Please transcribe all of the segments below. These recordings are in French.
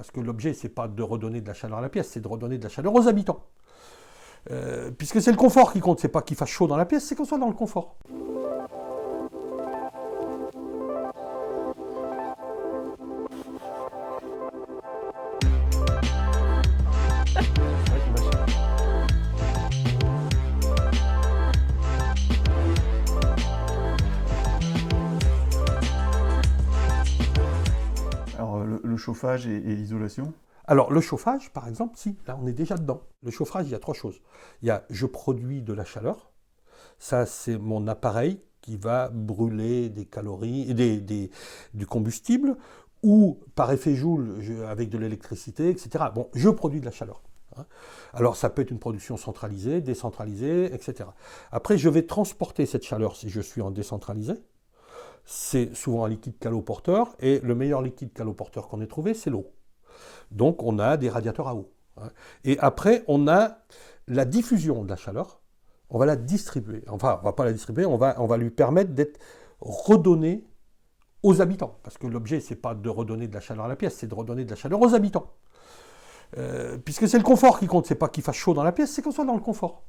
parce que l'objet, c'est pas de redonner de la chaleur à la pièce, c'est de redonner de la chaleur aux habitants. Puisque c'est le confort qui compte, c'est pas qu'il fasse chaud dans la pièce, c'est qu'on soit dans le confort. Alors, le chauffage et l'isolation? Alors, le chauffage, par exemple, si, là, on est déjà dedans. Le chauffage, il y a trois choses. Il y a, je produis de la chaleur. Ça, c'est mon appareil qui va brûler des calories, du combustible, ou par effet Joule, avec de l'électricité, etc. Bon, je produis de la chaleur. Alors, ça peut être une production centralisée, décentralisée, etc. Après, je vais transporter cette chaleur si je suis en décentralisé. C'est souvent un liquide caloporteur, et le meilleur liquide caloporteur qu'on ait trouvé, c'est l'eau. Donc on a des radiateurs à eau. Et après, on a la diffusion de la chaleur, on va la distribuer. Enfin, on ne va pas la distribuer, on va lui permettre d'être redonnée aux habitants. Parce que l'objet, ce n'est pas de redonner de la chaleur à la pièce, c'est de redonner de la chaleur aux habitants. Puisque c'est le confort qui compte, c'est pas qu'il fasse chaud dans la pièce, c'est qu'on soit dans le confort.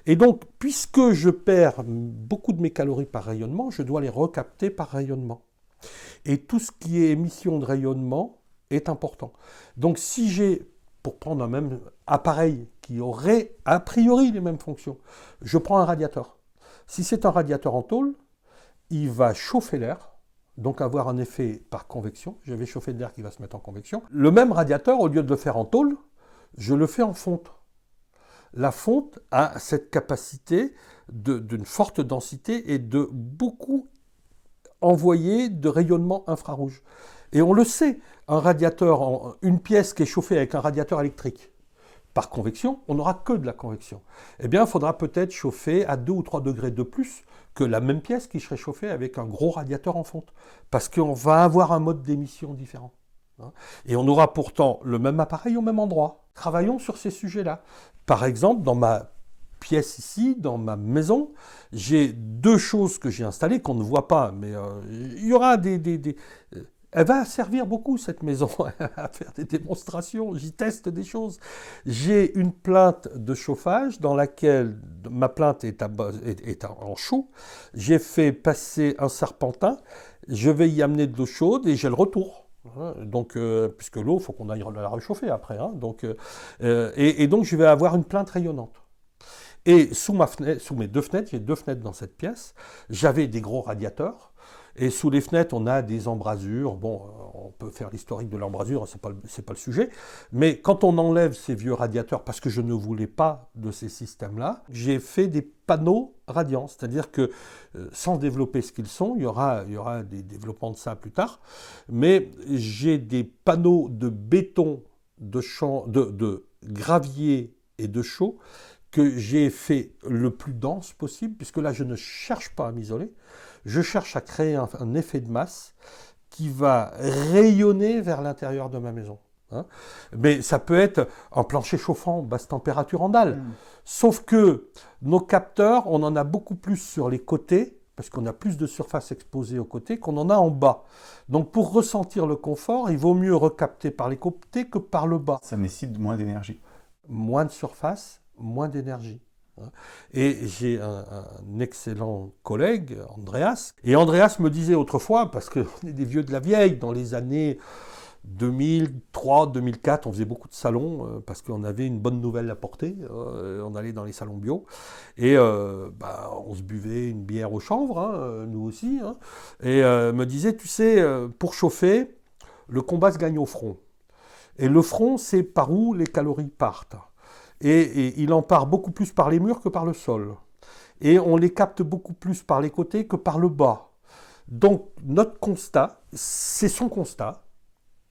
Et donc, puisque je perds beaucoup de mes calories par rayonnement, je dois les recapter par rayonnement. Et tout ce qui est émission de rayonnement est important. Donc si j'ai, pour prendre un même appareil qui aurait a priori les mêmes fonctions, je prends un radiateur. Si c'est un radiateur en tôle, il va chauffer l'air, donc avoir un effet par convection. Je vais chauffer de l'air qui va se mettre en convection. Le même radiateur, au lieu de le faire en tôle, je le fais en fonte. La fonte a cette capacité d'une forte densité et de beaucoup envoyer de rayonnement infrarouge. Et on le sait, un radiateur, une pièce qui est chauffée avec un radiateur électrique, par convection, on n'aura que de la convection. Eh bien, il faudra peut-être chauffer à 2 ou 3 degrés de plus que la même pièce qui serait chauffée avec un gros radiateur en fonte. Parce qu'on va avoir un mode d'émission différent. Et on aura pourtant le même appareil au même endroit. Travaillons sur ces sujets-là. Par exemple, dans ma pièce ici, dans ma maison, j'ai deux choses que j'ai installées qu'on ne voit pas, mais il y aura elle va servir beaucoup, cette maison, à faire des démonstrations. J'y teste des choses. J'ai une plainte de chauffage dans laquelle ma plainte est en chaud. J'ai fait passer un serpentin. Je vais y amener de l'eau chaude et j'ai le retour. Donc, puisque l'eau, il faut qu'on aille la réchauffer après. Donc, donc, je vais avoir une plainte rayonnante. Et sous mes deux fenêtres, j'ai deux fenêtres dans cette pièce, j'avais des gros radiateurs. Et sous les fenêtres, on a des embrasures. Bon, on peut faire l'historique de l'embrasure, c'est pas le sujet. Mais quand on enlève ces vieux radiateurs, parce que je ne voulais pas de ces systèmes-là, j'ai fait des panneaux radiants. C'est-à-dire que, sans développer ce qu'ils sont, il y aura des développements de ça plus tard, mais j'ai des panneaux de béton, de gravier et de chaux que j'ai fait le plus dense possible, puisque là, je ne cherche pas à m'isoler. Je cherche à créer un effet de masse qui va rayonner vers l'intérieur de ma maison. Mais ça peut être un plancher chauffant, basse température en dalle. Sauf que nos capteurs, on en a beaucoup plus sur les côtés, parce qu'on a plus de surface exposée aux côtés qu'on en a en bas. Donc pour ressentir le confort, il vaut mieux recapter par les côtés que par le bas. Ça nécessite moins d'énergie. Moins de surface, moins d'énergie. Et j'ai un excellent collègue, Andreas. Et Andreas me disait autrefois, parce qu'on est des vieux de la vieille, dans les années 2003, 2004, on faisait beaucoup de salons, parce qu'on avait une bonne nouvelle à porter. On allait dans les salons bio. Et on se buvait une bière au chanvre, nous aussi. Et me disait, tu sais, pour chauffer, le combat se gagne au front. Et le front, c'est par où les calories partent. Et il en part beaucoup plus par les murs que par le sol. Et on les capte beaucoup plus par les côtés que par le bas. Donc notre constat, c'est son constat,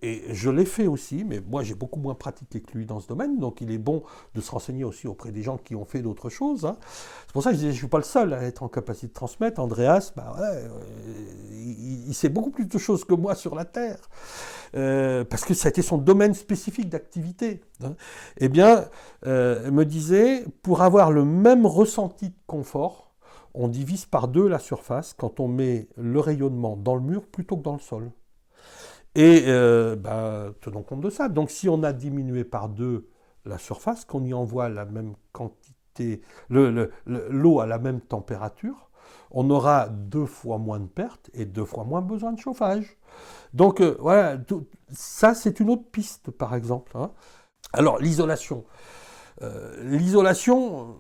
et je l'ai fait aussi, mais moi j'ai beaucoup moins pratiqué que lui dans ce domaine, donc il est bon de se renseigner aussi auprès des gens qui ont fait d'autres choses. C'est pour ça que je disais, je ne suis pas le seul à être en capacité de transmettre. Andreas, il sait beaucoup plus de choses que moi sur la Terre, parce que ça a été son domaine spécifique d'activité. Eh bien, me disait, pour avoir le même ressenti de confort, on divise par deux la surface quand on met le rayonnement dans le mur plutôt que dans le sol. Et tenons compte de ça. Donc si on a diminué par 2 la surface, qu'on y envoie la même quantité, l'eau à la même température, on aura 2 fois moins de pertes et 2 fois moins besoin de chauffage. Donc voilà, ça c'est une autre piste par exemple. Hein. Alors l'isolation. L'isolation,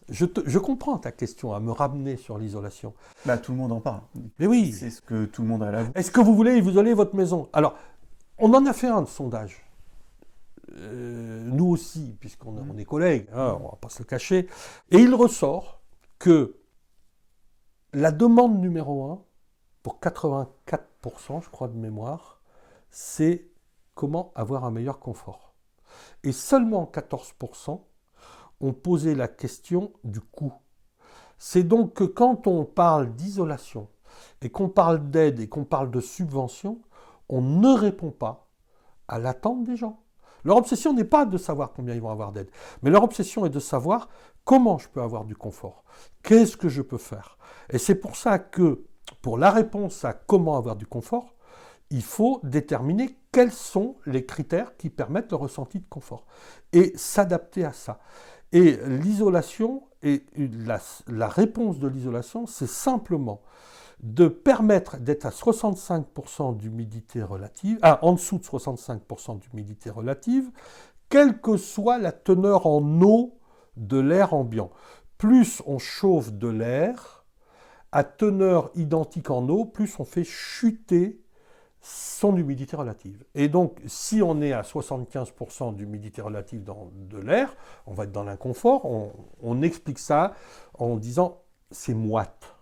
je comprends ta question à me ramener sur l'isolation. Bah, tout le monde en parle. Mais oui. C'est ce que tout le monde a à la. Est-ce que vous voulez isoler votre maison? Alors, on en a fait un de sondage. Nous aussi, puisqu'on est collègues, hein, on ne va pas se le cacher. Et il ressort que la demande numéro 1, pour 84%, je crois de mémoire, c'est comment avoir un meilleur confort. Et seulement 14% ont posé la question du coût. C'est donc que quand on parle d'isolation et qu'on parle d'aide et qu'on parle de subvention, on ne répond pas à l'attente des gens. Leur obsession n'est pas de savoir combien ils vont avoir d'aide, mais leur obsession est de savoir comment je peux avoir du confort, qu'est-ce que je peux faire. Et c'est pour ça que, pour la réponse à comment avoir du confort, il faut déterminer quels sont les critères qui permettent le ressenti de confort et s'adapter à ça. Et l'isolation, et la réponse de l'isolation, c'est simplement de permettre d'être à 65% d'humidité relative, en dessous de 65% d'humidité relative, quelle que soit la teneur en eau de l'air ambiant. Plus on chauffe de l'air, à teneur identique en eau, plus on fait chuter son humidité relative. Et donc, si on est à 75% d'humidité relative de l'air, on va être dans l'inconfort. On explique ça en disant c'est moite.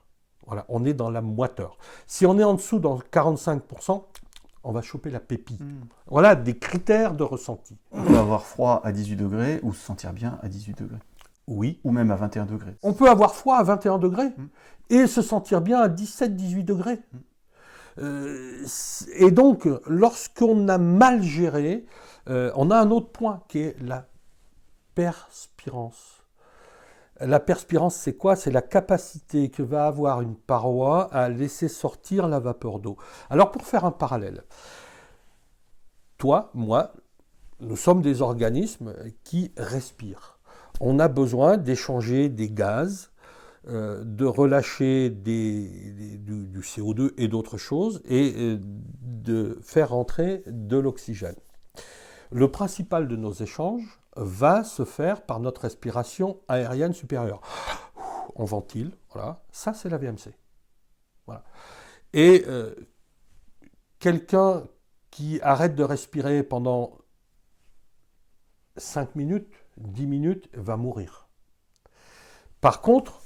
Voilà, on est dans la moiteur. Si on est en dessous, dans 45%, on va choper la pépite. Voilà des critères de ressenti. On peut avoir froid à 18 degrés ou se sentir bien à 18 degrés. Oui. Ou même à 21 degrés. On peut avoir froid à 21 degrés et se sentir bien à 17-18 degrés. Et donc, lorsqu'on a mal géré, on a un autre point qui est la perspirance. La perspirance, c'est quoi? C'est la capacité que va avoir une paroi à laisser sortir la vapeur d'eau. Alors, pour faire un parallèle, toi, moi, nous sommes des organismes qui respirent. On a besoin d'échanger des gaz, de relâcher du CO2 et d'autres choses, et de faire rentrer de l'oxygène. Le principal de nos échanges va se faire par notre respiration aérienne supérieure. On ventile, voilà. Ça, c'est la VMC. Voilà. Et quelqu'un qui arrête de respirer pendant 5 minutes, 10 minutes, va mourir. Par contre,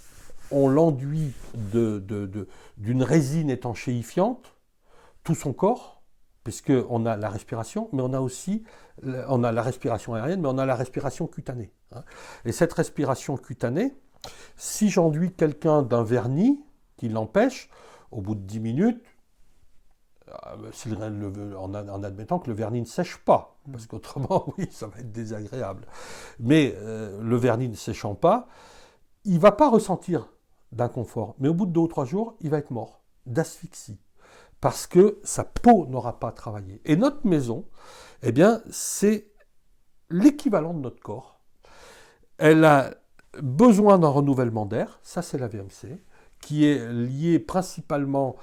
on l'enduit d'une résine étanchéifiante, tout son corps, puisqu'on a la respiration, mais on a aussi la respiration aérienne, mais on a la respiration cutanée. Hein. Et cette respiration cutanée, si j'enduis quelqu'un d'un vernis qui l'empêche, au bout de 10 minutes, en admettant que le vernis ne sèche pas, parce qu'autrement, oui, ça va être désagréable. Mais le vernis ne séchant pas, il ne va pas ressentir d'inconfort. Mais au bout de 2 ou 3 jours, il va être mort d'asphyxie. Parce que sa peau n'aura pas travaillé. Et notre maison, eh bien, c'est l'équivalent de notre corps. Elle a besoin d'un renouvellement d'air, ça c'est la VMC, qui est liée principalement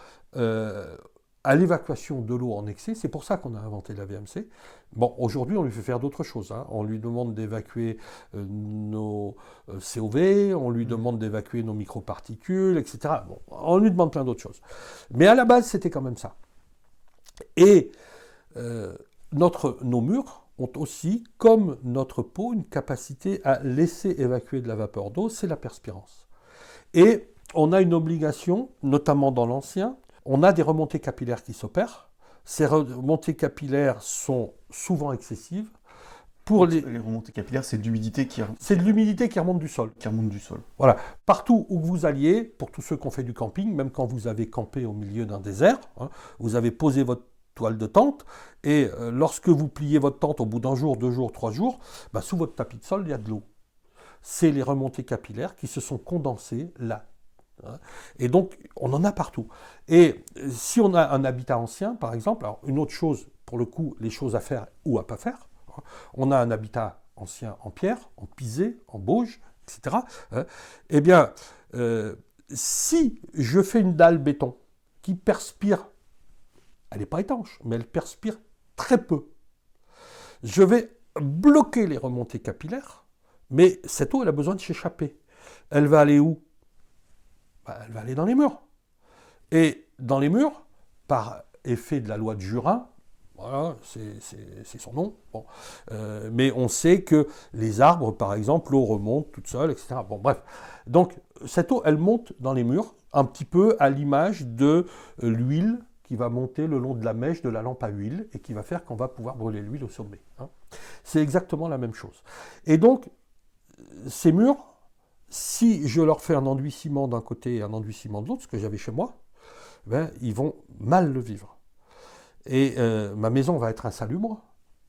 à l'évacuation de l'eau en excès. C'est pour ça qu'on a inventé la VMC. Bon, aujourd'hui, on lui fait faire d'autres choses. Hein. On lui demande d'évacuer nos COV, on lui demande d'évacuer nos microparticules, etc. Bon, on lui demande plein d'autres choses. Mais à la base, c'était quand même ça. Et nos murs ont aussi, comme notre peau, une capacité à laisser évacuer de la vapeur d'eau, c'est la perspirance. Et on a une obligation, notamment dans l'ancien, on a des remontées capillaires qui s'opèrent. Ces remontées capillaires sont souvent excessives. Les remontées capillaires, c'est de l'humidité qui remonte. C'est de l'humidité qui remonte du sol. Qui remonte du sol. Voilà. Partout où vous alliez, pour tous ceux qui ont fait du camping, même quand vous avez campé au milieu d'un désert, hein, vous avez posé votre toile de tente, et lorsque vous pliez votre tente au bout d'1 jour, 2 jours, 3 jours, sous votre tapis de sol, il y a de l'eau. C'est les remontées capillaires qui se sont condensées là. hein. Et donc, on en a partout. Et si on a un habitat ancien, par exemple, alors une autre chose, pour le coup, les choses à faire ou à pas faire, hein, on a un habitat ancien en pierre, en pisé, en bauge, etc. Hein, eh bien, si je fais une dalle béton qui perspire, elle n'est pas étanche, mais elle perspire très peu, je vais bloquer les remontées capillaires, mais cette eau, elle a besoin de s'échapper. Elle va aller où? Elle va aller dans les murs. Et dans les murs, par effet de la loi de Jurin, voilà, c'est son nom, bon. Mais on sait que les arbres, par exemple, l'eau remonte toute seule, etc. Bon, bref. Donc, cette eau, elle monte dans les murs, un petit peu à l'image de l'huile qui va monter le long de la mèche de la lampe à huile et qui va faire qu'on va pouvoir brûler l'huile au sommet. Hein. C'est exactement la même chose. Et donc, ces murs, si je leur fais un enduit ciment d'un côté et un enduit ciment de l'autre, ce que j'avais chez moi, ben, ils vont mal le vivre. Et ma maison va être insalubre,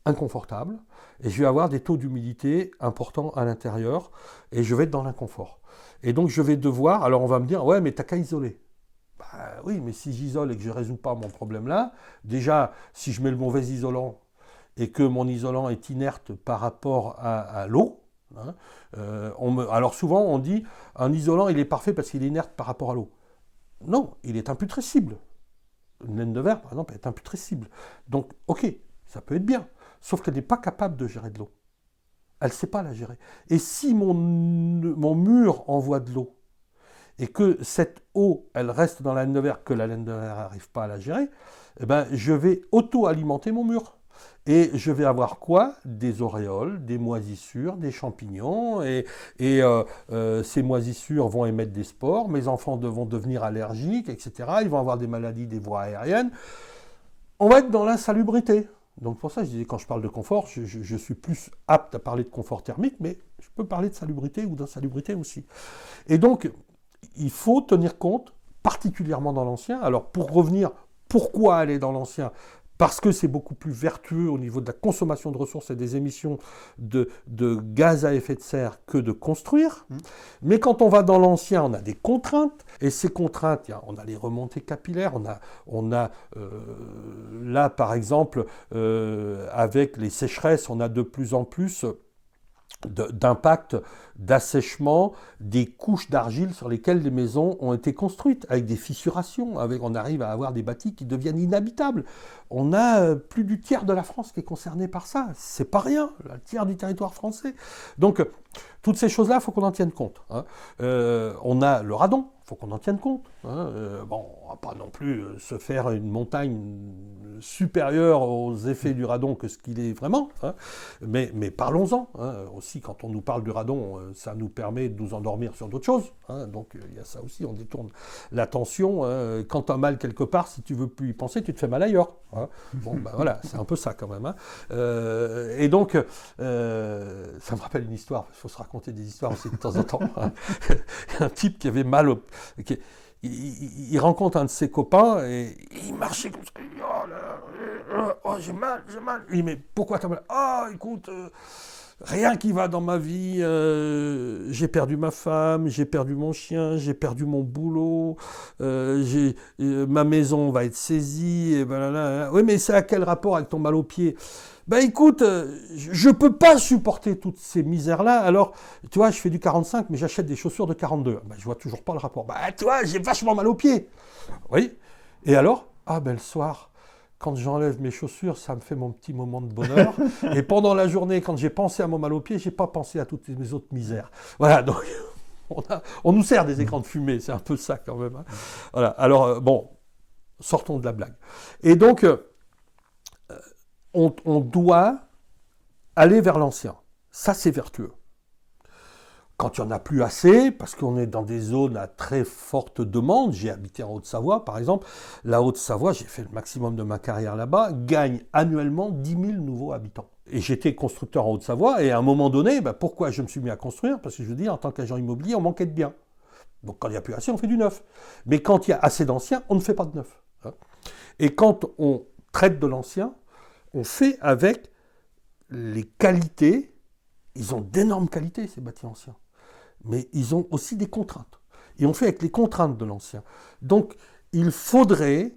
inconfortable, et je vais avoir des taux d'humidité importants à l'intérieur, et je vais être dans l'inconfort. Et donc je vais devoir, alors on va me dire, ouais, mais t'as qu'à isoler. Bah oui, mais si j'isole et que je ne résous pas mon problème là, déjà, si je mets le mauvais isolant, et que mon isolant est inerte par rapport à l'eau, hein, alors souvent on dit, un isolant il est parfait parce qu'il est inerte par rapport à l'eau. Non, il est imputrescible. Une laine de verre, par exemple, est imputrescible. Donc, ok, ça peut être bien, sauf qu'elle n'est pas capable de gérer de l'eau. Elle ne sait pas la gérer. Et si mon mur envoie de l'eau, et que cette eau, elle reste dans la laine de verre, que la laine de verre n'arrive pas à la gérer, eh ben, je vais auto-alimenter mon mur. Et je vais avoir quoi? Des auréoles, des moisissures, des champignons, et ces moisissures vont émettre des spores, mes enfants vont devenir allergiques, etc. Ils vont avoir des maladies des voies aériennes. On va être dans l'insalubrité. Donc pour ça, je disais, quand je parle de confort, je suis plus apte à parler de confort thermique, mais je peux parler de salubrité ou d'insalubrité aussi. Et donc, il faut tenir compte, particulièrement dans l'ancien. Alors pour revenir, pourquoi aller dans l'ancien? Parce que c'est beaucoup plus vertueux au niveau de la consommation de ressources et des émissions de gaz à effet de serre que de construire. Mais quand on va dans l'ancien, on a des contraintes. Et ces contraintes, on a les remontées capillaires, on a là par exemple, avec les sécheresses, on a de plus en plus d'impact, d'assèchement des couches d'argile sur lesquelles les maisons ont été construites, avec des fissurations, on arrive à avoir des bâtis qui deviennent inhabitables. On a plus du tiers de la France qui est concerné par ça, c'est pas rien, le tiers du territoire français. Donc, toutes ces choses-là, il faut qu'on en tienne compte. Hein. On a le radon, il faut qu'on en tienne compte. Hein. Bon, on ne va pas non plus se faire une montagne supérieure aux effets du radon que ce qu'il est vraiment. Hein. Mais parlons-en. Hein. Aussi, quand on nous parle du radon, ça nous permet de nous endormir sur d'autres choses. Hein. Donc, il y a ça aussi, on détourne l'attention. Quand tu as mal quelque part, si tu veux plus y penser, tu te fais mal ailleurs. Hein. Bon, ben voilà, c'est un peu ça quand même. Hein. Et donc, ça me rappelle une histoire. Il faut se raconter des histoires aussi de temps en temps. Hein. Un type qui avait mal il rencontre un de ses copains et il marchait comme ça. Oh, j'ai mal. Il dit, mais pourquoi t'as mal? Ah, écoute, rien qui va dans ma vie. J'ai perdu ma femme, j'ai perdu mon chien, j'ai perdu mon boulot, ma maison va être saisie. Et ben oui, mais c'est à quel rapport avec ton mal au pied? Ben écoute, je ne peux pas supporter toutes ces misères-là, alors, tu vois, je fais du 45, mais j'achète des chaussures de 42. Ben, je vois toujours pas le rapport. Ben, tu vois, j'ai vachement mal aux pieds. Oui. Et alors? Ah ben le soir, quand j'enlève mes chaussures, ça me fait mon petit moment de bonheur. Et pendant la journée, quand j'ai pensé à mon mal aux pieds, j'ai pas pensé à toutes mes autres misères. Voilà, donc, on nous sert des écrans de fumée, c'est un peu ça quand même. Hein. Voilà, alors, bon, sortons de la blague. Et donc... On doit aller vers l'ancien. Ça, c'est vertueux. Quand il n'y en a plus assez, parce qu'on est dans des zones à très forte demande, j'ai habité en Haute-Savoie, par exemple, la Haute-Savoie, j'ai fait le maximum de ma carrière là-bas, gagne annuellement 10 000 nouveaux habitants. Et j'étais constructeur en Haute-Savoie, et à un moment donné, pourquoi je me suis mis à construire? Parce que je veux dire, en tant qu'agent immobilier, on manquait de biens. Donc quand il n'y a plus assez, on fait du neuf. Mais quand il y a assez d'anciens, on ne fait pas de neuf. Et quand on traite de l'ancien, on fait avec les qualités. Ils ont d'énormes qualités, ces bâtis anciens. Mais ils ont aussi des contraintes. Et on fait avec les contraintes de l'ancien. Donc, il faudrait